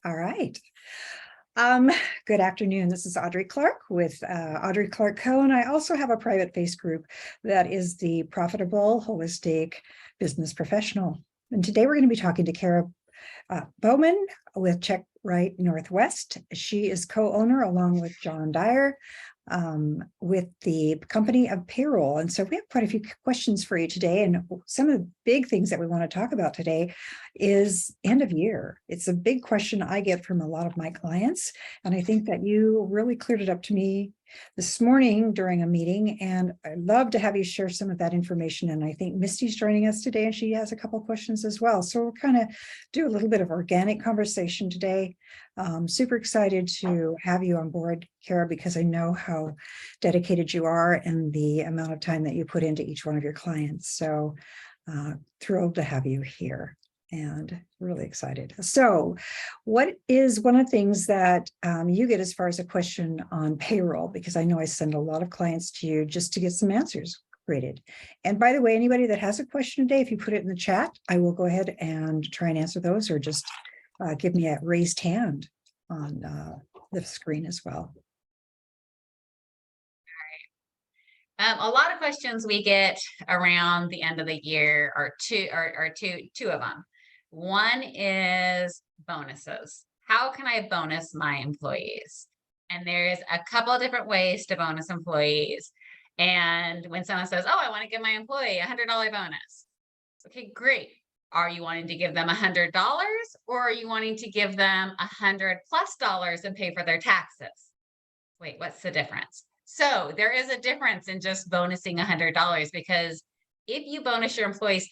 All right. Um, Good afternoon. This is Audrey Clark with Audrey Clark Co. And I also have a private face group that is the Profitable Holistic Business Professional. And today we're going to be talking to Kara Bowman with Checkright Northwest. She is co-owner along with John Dyer with the company of payroll. And so we have quite a few questions for you today. And some of the big things that we want to talk about today is end of year. It's a big question I get from a lot of my clients. And I think that you really cleared it up to me this morning during a meeting. And I'd love to have you share some of that information. And I think Misty's joining us today and she has a couple of questions as well. So we'll kind of do a little bit of organic conversation today. Super excited to have you on board, Kara, because I know how dedicated you are and the amount of time that you put into each one of your clients. So thrilled to have you here and really excited. So what is one of the things that you get as far as a question on payroll? Because I know I send a lot of clients to you just to get some answers created. And by the way, anybody that has a question today, if you put it in the chat, I will go ahead and try and answer those, or just give me a raised hand on the screen as well. A lot of questions we get around the end of the year are two of them. One is bonuses. How can I bonus my employees? And there's a couple of different ways to bonus employees. And when someone says, oh, I want to give my employee a $100 bonus. Okay, great. Are you wanting to give them $100, or are you wanting to give them $100+ and pay for their taxes? Wait, what's the difference? So there is a difference in just bonusing $100, because if you bonus your employees,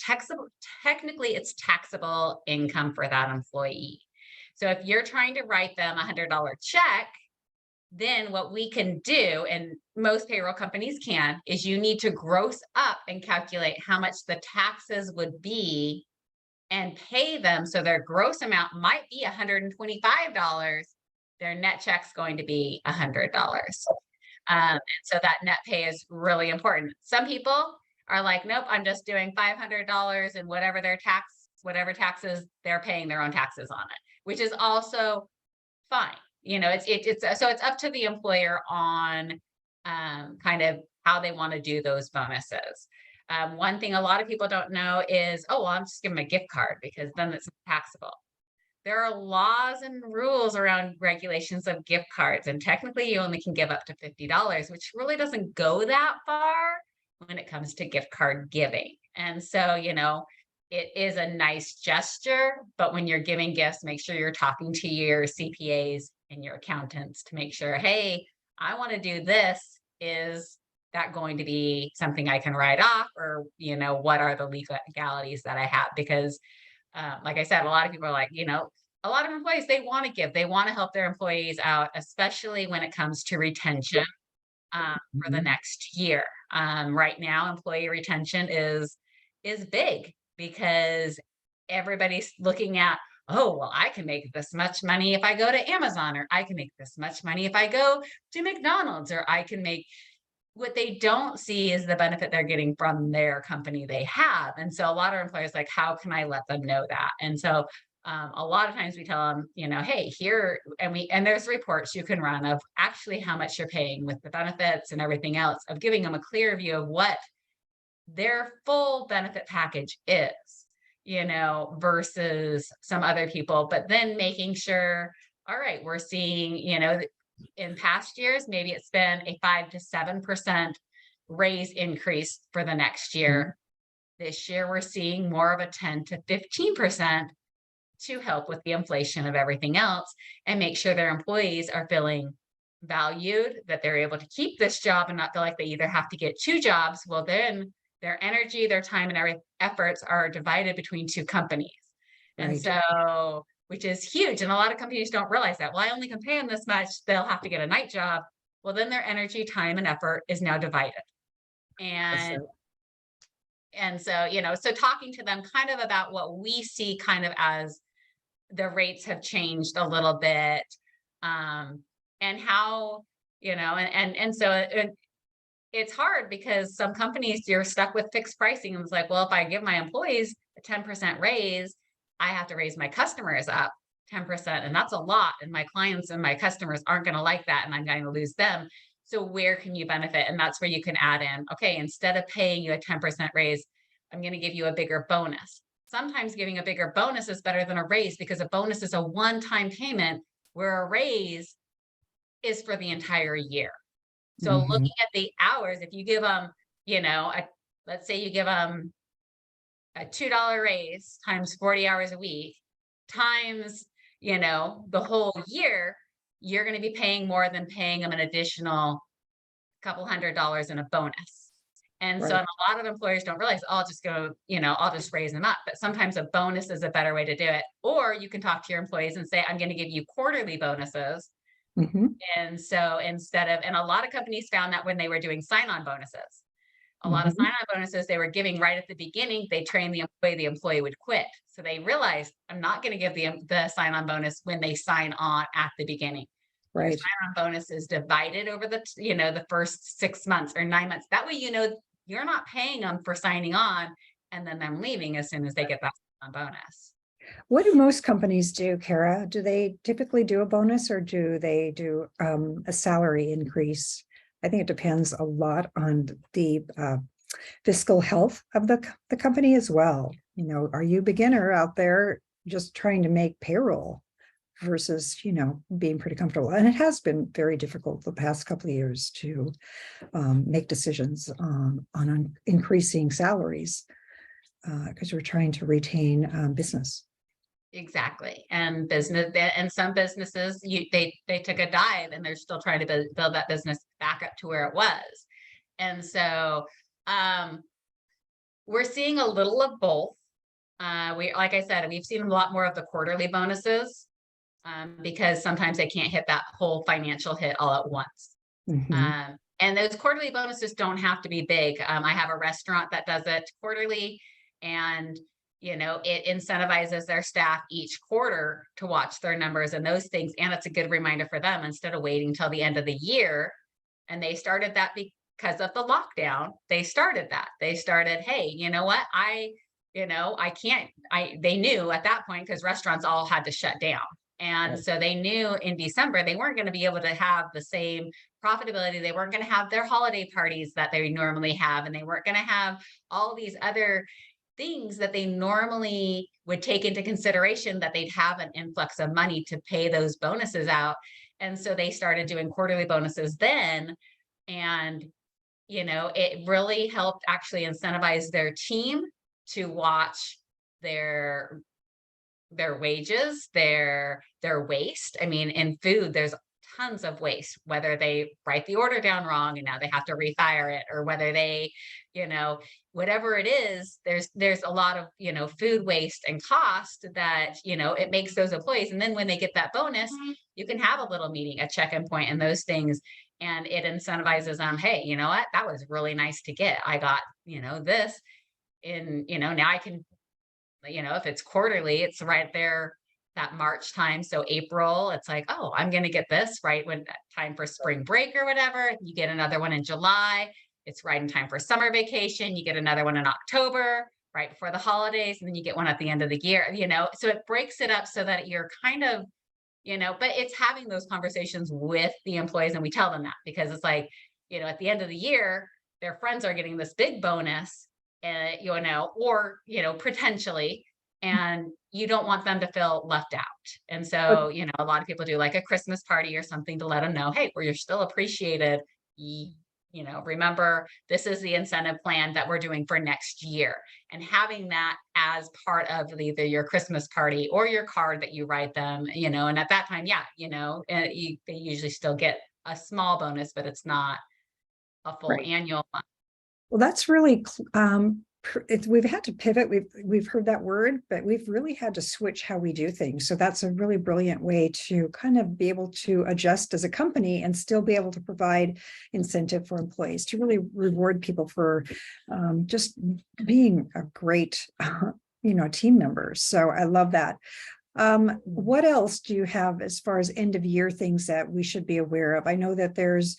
technically it's taxable income for that employee. So if you're trying to write them a $100 check, then what we can do, and most payroll companies can, is you need to gross up and calculate how much the taxes would be and pay them. So their gross amount might be $125. Their net check's going to be $100. And so that net pay is really important. Some people are like, nope, I'm just doing $500 and whatever taxes they're paying their own taxes on it, which is also fine. You know, so it's up to the employer on kind of how they want to do those bonuses. One thing a lot of people don't know is, oh, well, I'm just giving them a gift card because then it's taxable. There are laws and rules around regulations of gift cards, and technically you only can give up to $50, which really doesn't go that far when it comes to gift card giving. And so, you know, it is a nice gesture, but when you're giving gifts, make sure you're talking to your CPAs and your accountants to make sure, hey, I want to do this. Is that going to be something I can write off? Or, you know, what are the legalities that I have? Because like I said, a lot of people are like, you know, a lot of employees, they want to give, they want to help their employees out, especially when it comes to retention for the next year. Right now, employee retention is big, because everybody's looking at, oh, well, I can make this much money if I go to Amazon, or I can make this much money if I go to McDonald's, or I can make. What they don't see is the benefit they're getting from their company they have. And so a lot of employers like, how can I let them know that? And so a lot of times we tell them, you know, hey, here, and there's reports you can run of actually how much you're paying with the benefits and everything else, of giving them a clear view of what their full benefit package is, you know, versus some other people, but then making sure, all right, we're seeing, you know, in past years, maybe it's been a 5 to 7% raise increase for the next year. This year, we're seeing more of a 10 to 15% to help with the inflation of everything else and make sure their employees are feeling valued, that they're able to keep this job and not feel like they either have to get two jobs. Well, then their energy, their time, and efforts are divided between two companies. Right. And so, which is huge. And a lot of companies don't realize that. Well, I only can pay them this much. They'll have to get a night job. Well, then their energy, time, and effort is now divided. And so, you know, so talking to them kind of about what we see kind of as the rates have changed a little bit, and how, you know, and so it's hard because some companies, you're stuck with fixed pricing. And it's like, well, if I give my employees a 10% raise, I have to raise my customers up 10%, and that's a lot. And my clients and my customers aren't going to like that, and I'm going to lose them. So where can you benefit? And that's where you can add in, okay, instead of paying you a 10% raise, I'm going to give you a bigger bonus. Sometimes giving a bigger bonus is better than a raise, because a bonus is a one-time payment, where a raise is for the entire year. So looking at the hours, if you give them, let's say you give them a $2 raise times 40 hours a week, times, the whole year, you're going to be paying more than paying them an additional couple $100 in a bonus. And so Right. a lot of employers don't realize, oh, I'll just go, I'll just raise them up. But sometimes a bonus is a better way to do it. Or you can talk to your employees and say, I'm going to give you quarterly bonuses. And so and a lot of companies found that when they were doing sign-on bonuses, a lot of sign-on bonuses they were giving right at the beginning, they trained the employee would quit. So they realized, I'm not going to give the sign-on bonus when they sign on at the beginning. Your Right. sign-on bonus is divided over the first 6 months or 9 months. That way, you're not paying them for signing on and then them leaving as soon as they get that sign-on bonus. What do most companies do, Kara? Do they typically do a bonus, or do they do a salary increase? I think it depends a lot on the fiscal health of the company as well. Are you a beginner out there just trying to make payroll versus, being pretty comfortable? And it has been very difficult the past couple of years to make decisions on increasing salaries because we're trying to retain business. Exactly. And some businesses, they took a dive, and they're still trying to build that business back up to where it was. And so we're seeing a little of both. Like I said, we've seen a lot more of the quarterly bonuses because sometimes they can't hit that whole financial hit all at once. And those quarterly bonuses don't have to be big. I have a restaurant that does it quarterly, and it incentivizes their staff each quarter to watch their numbers and those things. And it's a good reminder for them, instead of waiting till the end of the year. And they started that because of the lockdown. They started, hey, you know what? They knew at that point, because restaurants all had to shut down. And so they knew in December, they weren't going to be able to have the same profitability. They weren't going to have their holiday parties that they normally have. And they weren't going to have all these other things that they normally would take into consideration, that they'd have an influx of money to pay those bonuses out. And so they started doing quarterly bonuses then. And, it really helped actually incentivize their team to watch their wages, their waste. I mean, in food, there's tons of waste, whether they write the order down wrong and now they have to refire it, or whether they, whatever it is, there's a lot of, food waste and cost that, it makes those employees. And then when they get that bonus, you can have a little meeting, a check-in point, and those things. And it incentivizes them. Hey, you know what? That was really nice to get. I got, this in, now I can, if it's quarterly, it's right there, that March time. So April, it's like, oh, I'm going to get this right when time for spring break or whatever. You get another one in July. It's right in time for summer vacation. You get another one in October, right before the holidays. And then you get one at the end of the year, so it breaks it up so that you're kind of, but it's having those conversations with the employees. And we tell them that, because it's like, at the end of the year, their friends are getting this big bonus, or, potentially, and you don't want them to feel left out. And so, a lot of people do like a Christmas party or something to let them know, hey, you're still appreciated. Remember, this is the incentive plan that we're doing for next year. And having that as part of either your Christmas party or your card that you write them, and at that time, they usually still get a small bonus, but it's not a full annual one. Well, that's really, we've had to pivot. We've heard that word, but we've really had to switch how we do things. So that's a really brilliant way to kind of be able to adjust as a company and still be able to provide incentive for employees, to really reward people for just being a great, team member. So I love that. What else do you have as far as end of year things that we should be aware of? I know that there's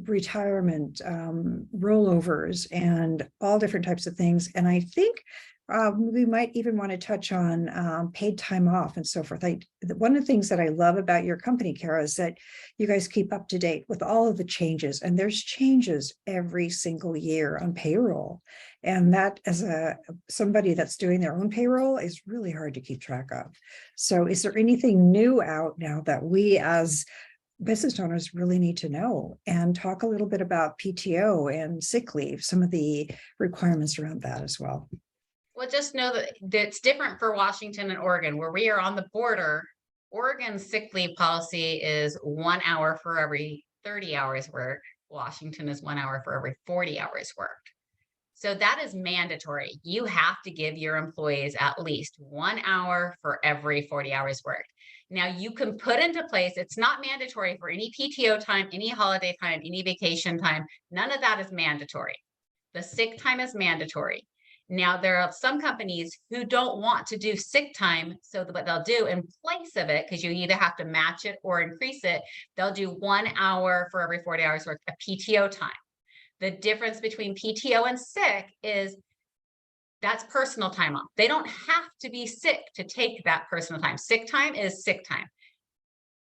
retirement, rollovers, and all different types of things. And I think We might even want to touch on paid time off and so forth. One of the things that I love about your company, Kara, is that you guys keep up to date with all of the changes, and there's changes every single year on payroll. And that, as somebody that's doing their own payroll, is really hard to keep track of. So is there anything new out now that we as business owners really need to know? And talk a little bit about PTO and sick leave, some of the requirements around that as well. Well, just know that it's different for Washington and Oregon, where we are on the border. Oregon's sick leave policy is 1 hour for every 30 hours worked. Washington is 1 hour for every 40 hours worked. So that is mandatory. You have to give your employees at least 1 hour for every 40 hours worked. Now you can put into place, it's not mandatory for any PTO time, any holiday time, any vacation time. None of that is mandatory. The sick time is mandatory. Now, there are some companies who don't want to do sick time. So what they'll do in place of it, because you either have to match it or increase it, they'll do 1 hour for every 40 hours worth of PTO time. The difference between PTO and sick is that's personal time off. They don't have to be sick to take that personal time. Sick time is sick time.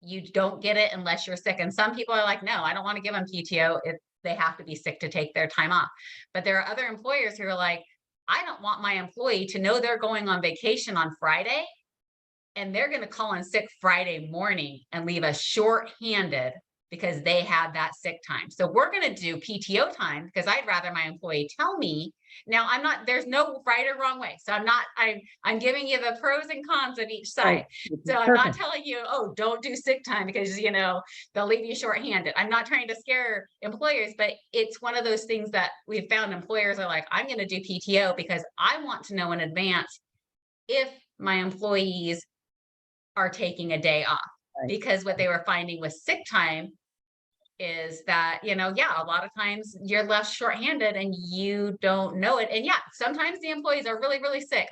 You don't get it unless you're sick. And some people are like, no, I don't want to give them PTO if they have to be sick to take their time off. But there are other employers who are like, I don't want my employee to know they're going on vacation on Friday and they're going to call in sick Friday morning and leave us short-handed because they had that sick time. So we're going to do PTO time because I'd rather my employee tell me. Now, there's no right or wrong way. So I'm giving you the pros and cons of each side. So I'm not telling you, oh, don't do sick time because, they'll leave you shorthanded. I'm not trying to scare employers, but it's one of those things that we've found employers are like, I'm going to do PTO because I want to know in advance if my employees are taking a day off. Right. Because what they were finding with sick time is that, a lot of times you're left shorthanded and you don't know it. And sometimes the employees are really, really sick.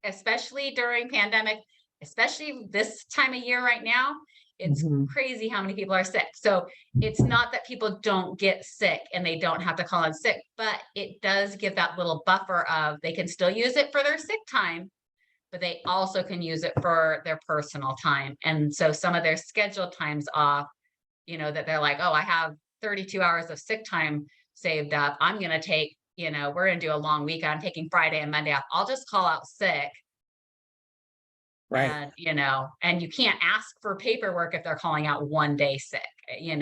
Especially during pandemic, especially this time of year right now, it's crazy how many people are sick. So it's not that people don't get sick and they don't have to call in sick, but it does give that little buffer of they can still use it for their sick time, but they also can use it for their personal time. And so some of their scheduled times off, that they're like, oh, I have 32 hours of sick time saved up. I'm going to take, we're going to do a long week. I'm taking Friday and Monday off. I'll just call out sick. Right. And you can't ask for paperwork if they're calling out 1 day sick, and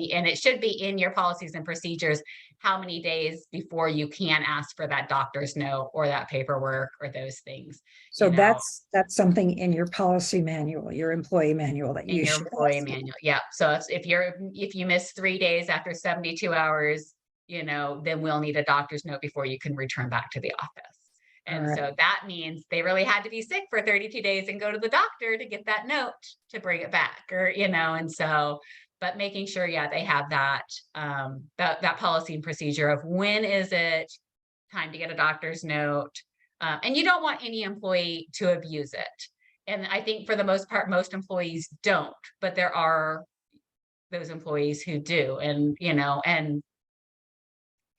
it should be in your policies and procedures, how many days before you can ask for that doctor's note or that paperwork or those things. So that's something in your policy manual, your employee manual that you should. Employee manual. Yeah. So if you miss 3 days after 72 hours, then we'll need a doctor's note before you can return back to the office. And so that means they really had to be sick for 32 days and go to the doctor to get that note to bring it back, or, and so, but making sure, they have that policy and procedure of when is it time to get a doctor's note. And you don't want any employee to abuse it. And I think for the most part, most employees don't, but there are those employees who do, and, and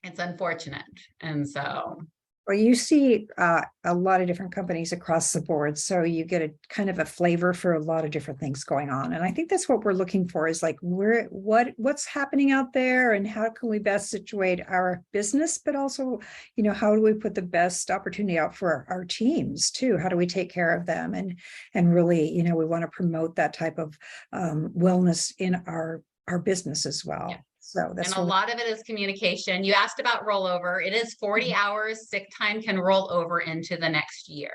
it's unfortunate. And so. Well, you see a lot of different companies across the board, so you get a kind of a flavor for a lot of different things going on. And I think that's what we're looking for, is like what's happening out there and how can we best situate our business, but also, how do we put the best opportunity out for our teams too? How do we take care of them? And really, we want to promote that type of wellness in our business as well. Yeah. So that's a lot of it is communication. You asked about rollover. It is 40 hours. Sick time can roll over into the next year.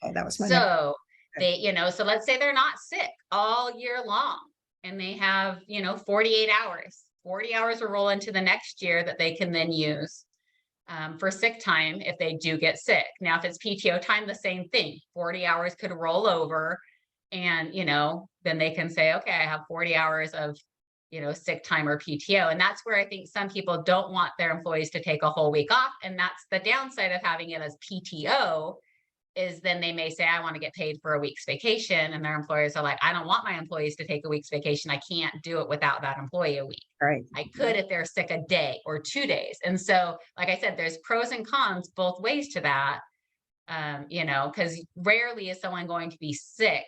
Oh, that was my so they, so let's say they're not sick all year long and they have, 48 hours. 40 hours will roll into the next year that they can then use for sick time if they do get sick. Now, if it's PTO time, the same thing. 40 hours could roll over and, then they can say, okay, I have 40 hours of sick time or PTO. And that's where I think some people don't want their employees to take a whole week off. And that's the downside of having it as PTO, is then they may say, I want to get paid for a week's vacation. And their employers are like, I don't want my employees to take a week's vacation. I can't do it without that employee a week. Right. I could if they're sick a day or 2 days. And so, like I said, there's pros and cons both ways to that. You know, because rarely is someone going to be sick,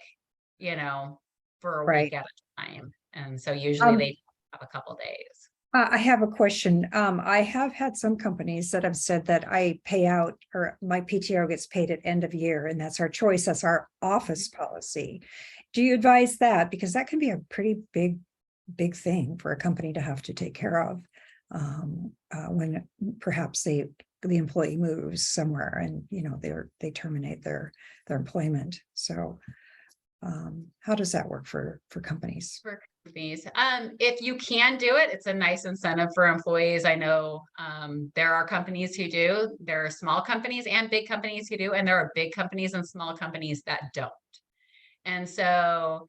you know, for a Right. week at a time. And so usually Um, they have a couple days. I have a question. I have had some companies that have said that I pay out or my PTO gets paid at end of year, and that's our choice. That's our office policy. Do you advise that? Because that can be a pretty big thing for a company to have to take care of. When perhaps the employee moves somewhere and, you know, they terminate their employment. So how does that work for companies? For companies. If you can do it, it's a nice incentive for employees. I know there are companies who do. There are small companies and big companies who do, and there are big companies and small companies that don't. And so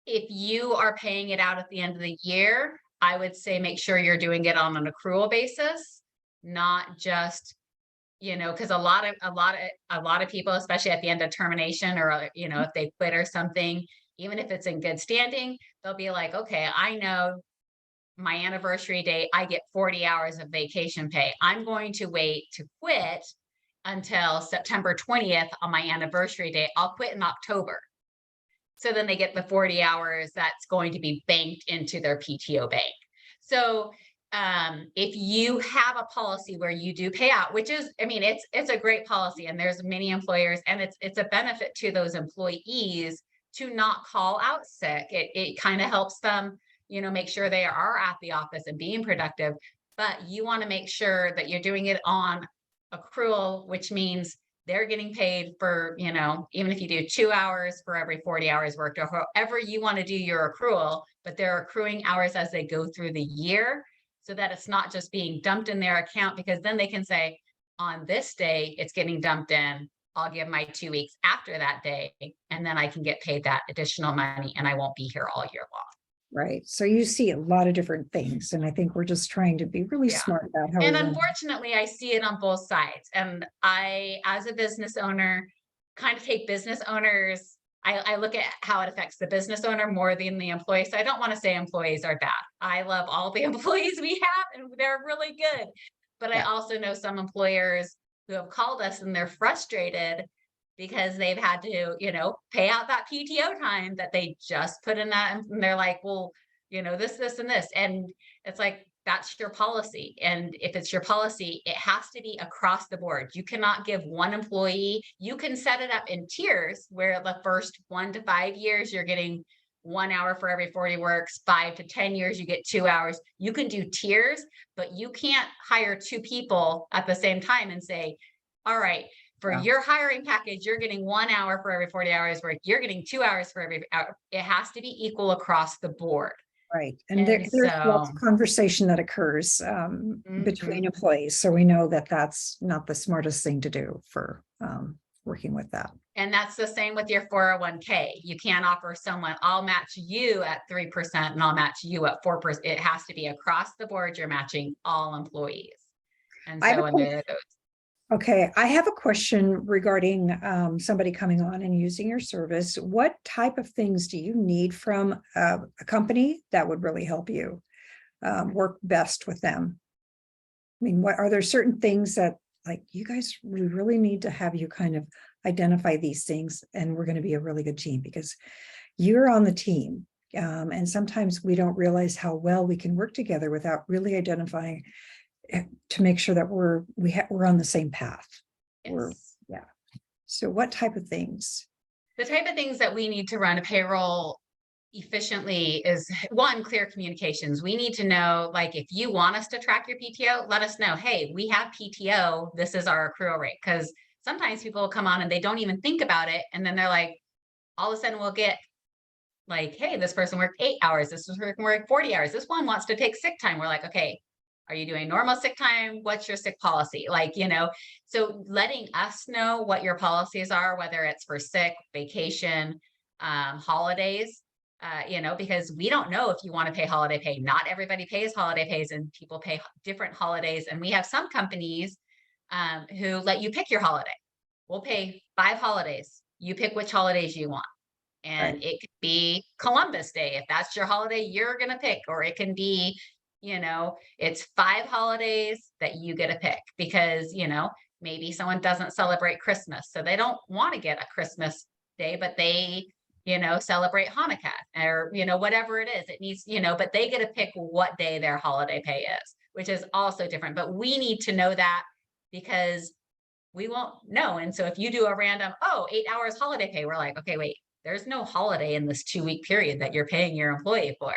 if you are paying it out at the end of the year, I would say make sure you're doing it on an accrual basis, not just, you know, because a lot of people, especially at the end of termination or, you know, if they quit or something, even if it's in good standing, they'll be like, okay, I know my anniversary date, I get 40 hours of vacation pay. I'm going to wait to quit until September 20th on my anniversary date. I'll quit in October. So then they get the 40 hours that's going to be banked into their PTO bank. So if you have a policy where you do pay out, which is, I mean, it's a great policy, and there's many employers, and it's a benefit to those employees to not call out sick. It kind of helps them, you know, make sure they are at the office and being productive. But you want to make sure that you're doing it on accrual, which means they're getting paid for, you know, even if you do 2 hours for every 40 hours worked, or however you want to do your accrual, but they're accruing hours as they go through the year, so that it's not just being dumped in their account, because then they can say, on this day, it's getting dumped in. I'll give my 2 weeks after that day, and then I can get paid that additional money, and I won't be here all year long. Right. So you see a lot of different things, and I think we're just trying to be really Yeah. smart about how we And run. unfortunately, I see it on both sides. And I, as a business owner, kind of take business owners, I look at how it affects the business owner more than the employee. So I don't want to say employees are bad. I love all the employees we have, and they're really good. But I Yeah. also know some employers who have called us and they're frustrated because they've had to, you know, pay out that PTO time that they just put in that. And they're like, well, you know, this, and this. And it's like, that's your policy. And if it's your policy, it has to be across the board. You cannot give one employee, you can set it up in tiers where the first 1 to 5 years, you're getting 1 hour for every 40 works, 5 to 10 years, you get 2 hours. You can do tiers, but you can't hire 2 people at the same time and say, all right, for Yeah. your hiring package, you're getting 1 hour for every 40 hours work. You're getting 2 hours for every hour. It has to be equal across the board. Right. And And there's lots so, of conversation that occurs between mhm. employees. So we know that that's not the smartest thing to do for working with that. And that's the same with your 401k. You can't offer someone, I'll match you at 3% and I'll match you at 4%. It has to be across the board. You're matching all employees. And I have so a when the Okay, I have a question regarding somebody coming on and using your service. What type of things do you need from a company that would really help you work best with them? I mean, what are there certain things that, like, you guys, we really need to have you kind of identify these things, and we're going to be a really good team because you're on the team. And sometimes we don't realize how well we can work together without really identifying to make sure that we're on the same path. We're, yes. yeah. So what type of things? The type of things that we need to run a payroll efficiently is, one, clear communications. We need to know, like, if you want us to track your PTO, let us know, hey, we have PTO, this is our accrual rate. Because sometimes people will come on and they don't even think about it, and then they're like, all of a sudden we'll get like, hey, this person worked 8 hours, this person worked 40 hours, this one wants to take sick time. We're like, okay, are you doing normal sick time? What's your sick policy? Like, you know, so letting us know what your policies are, whether it's for sick, vacation, holidays, you know, because we don't know if you want to pay holiday pay. Not everybody pays holiday pays, and people pay different holidays. And we have some companies who let you pick your holiday. We'll pay 5 holidays. You pick which holidays you want. Right. And it could be Columbus Day. If that's your holiday, you're going to pick, or it can be it's 5 holidays that you get to pick because, maybe someone doesn't celebrate Christmas. So they don't want to get a Christmas day, but they, celebrate Hanukkah or, whatever it is. It needs, but they get to pick what day their holiday pay is, which is also different. But we need to know that because we won't know. And so if you do a random, 8 hours holiday pay, we're like, okay, wait, there's no holiday in this 2-week period that you're paying your employee for.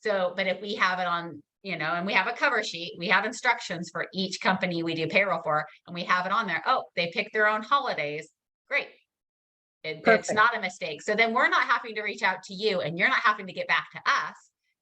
So, but if we have it on, and we have a cover sheet, we have instructions for each company we do payroll for, and we have it on there. Oh, they pick their own holidays. Great. It's not a mistake. So then we're not having to reach out to you and you're not having to get back to us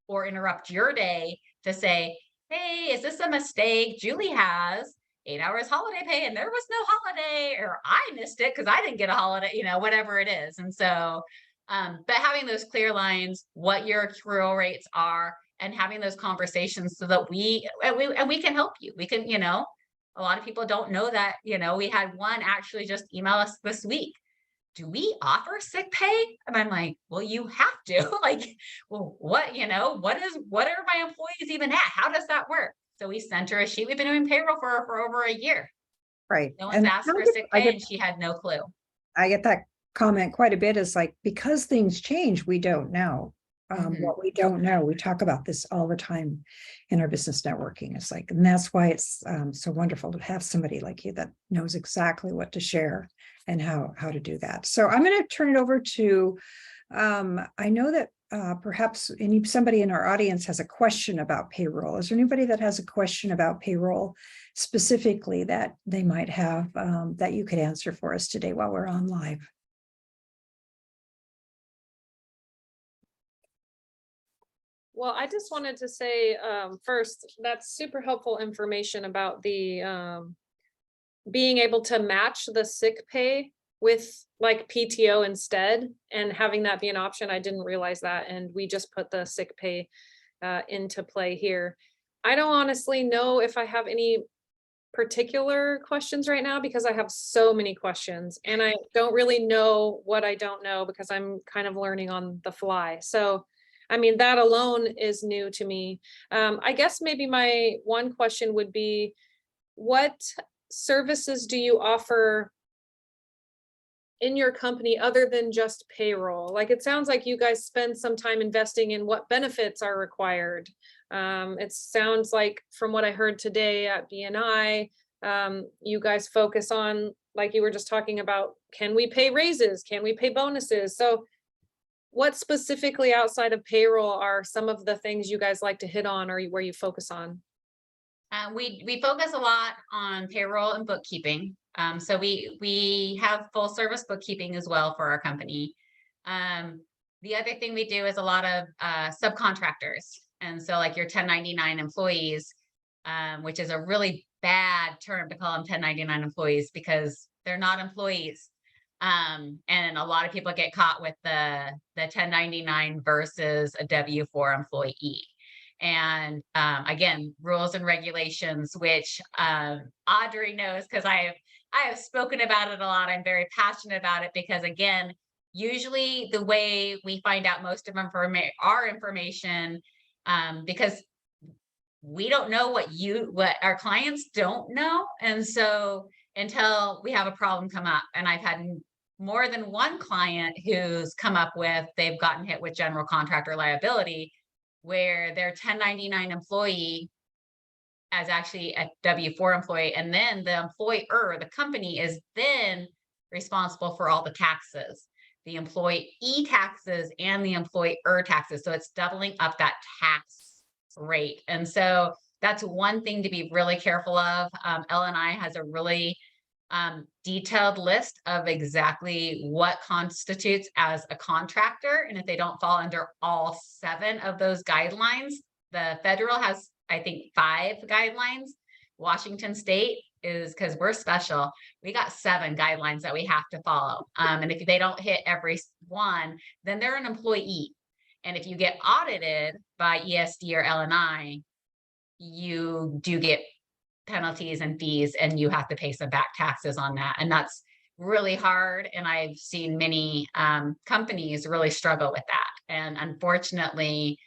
or interrupt your day to say, hey, is this a mistake? Julie has 8 hours holiday pay and there was no holiday, or I missed it because I didn't get a holiday, whatever it is. And so, but having those clear lines, what your accrual rates are, and having those conversations so that we can help you. We can, a lot of people don't know that, we had one actually just email us this week. Do we offer sick pay? And I'm like, well, you have to. Like, well, what are my employees even at? How does that work? So we sent her a sheet. We've been doing payroll for her for over a year. Right. No one's asked for sick pay and she had no clue. I get that comment quite a bit. Is like, because things change, we don't know. What we don't know. We talk about this all the time in our business networking. It's like, and that's why it's so wonderful to have somebody like you that knows exactly what to share and how to do that. So I'm going to turn it over to, I know that perhaps somebody in our audience has a question about payroll. Is there anybody that has a question about payroll specifically that they might have that you could answer for us today while we're on live? Well, I just wanted to say first, that's super helpful information about the being able to match the sick pay with like PTO instead and having that be an option. I didn't realize that. And we just put the sick pay into play here. I don't honestly know if I have any particular questions right now because I have so many questions and I don't really know what I don't know because I'm kind of learning on the fly. So I mean, that alone is new to me. I guess maybe my one question would be, what services do you offer in your company other than just payroll? Like, it sounds like you guys spend some time investing in what benefits are required. It sounds like from what I heard today at BNI, you guys focus on, like you were just talking about, can we pay raises? Can we pay bonuses? So what specifically outside of payroll are some of the things you guys like to hit on or where you focus on? We focus a lot on payroll and bookkeeping. So we have full service bookkeeping as well for our company. The other thing we do is a lot of subcontractors. And so like your 1099 employees, which is a really bad term to call them 1099 employees because they're not employees. And a lot of people get caught with the 1099 versus a W-4 employee. And again, rules and regulations, which Audrey knows because I have spoken about it a lot. I'm very passionate about it because, again, usually the way we find out most of our information, because we don't know what our clients don't know. And so until we have a problem come up, and I've had more than one client who's come up with, they've gotten hit with general contractor liability where their 1099 employee as actually a W-4 employee. And then the employer, the company, is then responsible for all the taxes, the employee taxes and the employer taxes. So it's doubling up that tax rate. And so that's one thing to be really careful of. L&I has a really detailed list of exactly what constitutes as a contractor. And if they don't fall under all 7 of those guidelines, the federal has, I think, 5 guidelines. Washington State is, because we're special, we got 7 guidelines that we have to follow. And if they don't hit every one, then they're an employee. And if you get audited by ESD or L&I, you do get penalties and fees and you have to pay some back taxes on that. And that's really hard. And I've seen many companies really struggle with that. And unfortunately,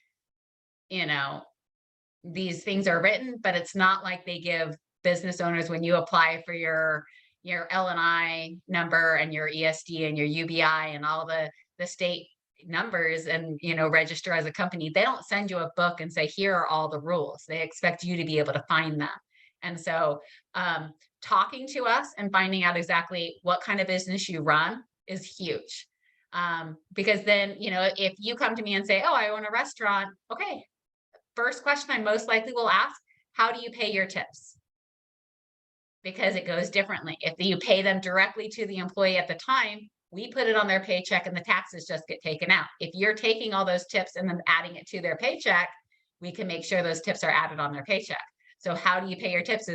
these things are written, but it's not like they give business owners, when you apply for your L&I number and your ESD and your UBI and all the state numbers and, register as a company, they don't send you a book and say, here are all the rules. They expect you to be able to find them. And so talking to us and finding out exactly what kind of business you run is huge. Because then, if you come to me and say, oh, I own a restaurant. Okay. First question I most likely will ask, how do you pay your tips? Because it goes differently. If you pay them directly to the employee at the time, we put it on their paycheck and the taxes just get taken out. If you're taking all those tips and then adding it to their paycheck, we can make sure those tips are added on their paycheck. So how do you pay your tips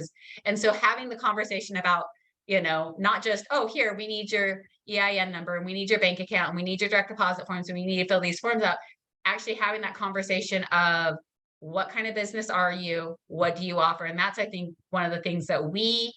and so having the conversation about, not just, oh, here, we need your EIN number and we need your bank account and we need your direct deposit forms and we need to fill these forms out. Actually having that conversation of what kind of business are you? What do you offer? And that's, I think, one of the things that we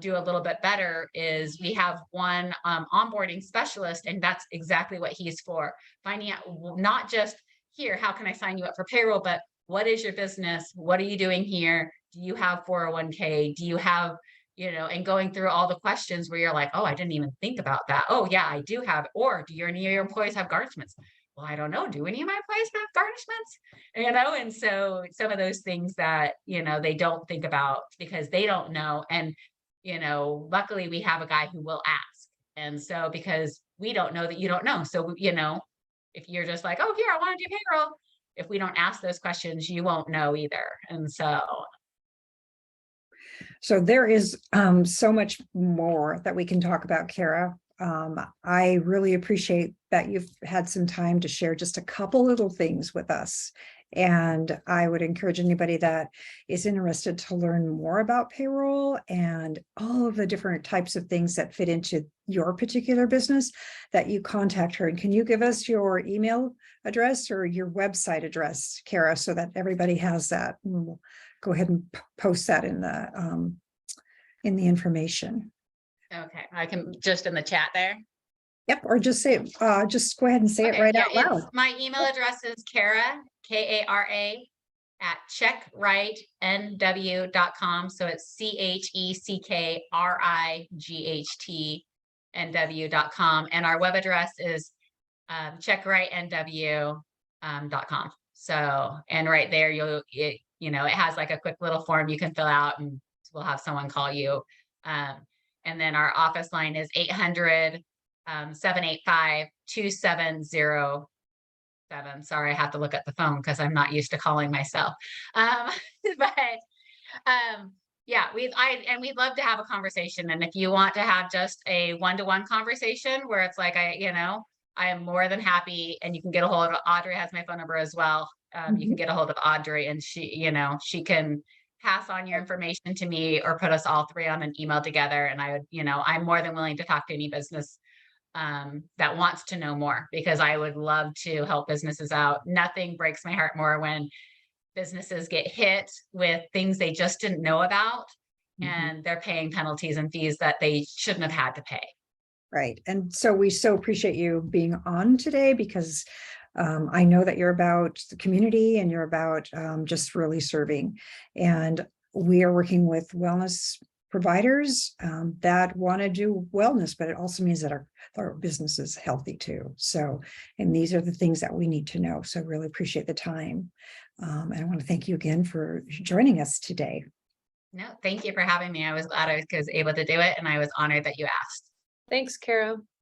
do a little bit better is we have one onboarding specialist, and that's exactly what he's for. Finding out not just here, how can I sign you up for payroll, but what is your business? What are you doing here? Do you have 401k? Do you have, and going through all the questions where you're like, oh, I didn't even think about that. Oh yeah, I do have, or do any of your employees have garnishments? Well, I don't know. Do any of my employees have garnishments? And so some of those things that, they don't think about because they don't know. And, luckily we have a guy who will ask. And so, because we don't know that you don't know. So, if you're just like, oh, here, I want to do payroll. If we don't ask those questions, you won't know either. And so there is so much more that we can talk about, Kara. I really appreciate that you've had some time to share just a couple little things with us. And I would encourage anybody that is interested to learn more about payroll and all of the different types of things that fit into your particular business, that you contact her. And can you give us your email address or your website address, Kara, so that everybody has that? And we'll go ahead and post that in the information. okay, I can just in the chat there. Yep, or just say it, just go ahead and say it right out loud. My email address is Kara, Kara, at checkright.nw.com. So it's CheckRightNW.com. And our web address is CheckRightNW.com. So, and right there, it has like a quick little form you can fill out and we'll have someone call you. And then our office line is 800-785-2707. Sorry, I have to look at the phone because I'm not used to calling myself. Yeah, we'd love to have a conversation. And if you want to have just a one-to-one conversation where it's like, I am more than happy, and you can get a hold of Audrey. Has my phone number as well. You can get a hold of Audrey, and she can pass on your information to me or put us all three on an email together. And I would, I'm more than willing to talk to any business that wants to know more, because I would love to help businesses out. Nothing breaks my heart more when businesses get hit with things they just didn't know about, and they're paying penalties and fees that they shouldn't have had to pay. Right. And so we so appreciate you being on today, because I know that you're about the community and you're about just really serving. And we are working with wellness providers that want to do wellness, but it also means that our business is healthy too. So, and these are the things that we need to know. So really appreciate the time. And I want to thank you again for joining us today. No, thank you for having me. I was glad I was able to do it, and I was honored that you asked. Thanks, Kara.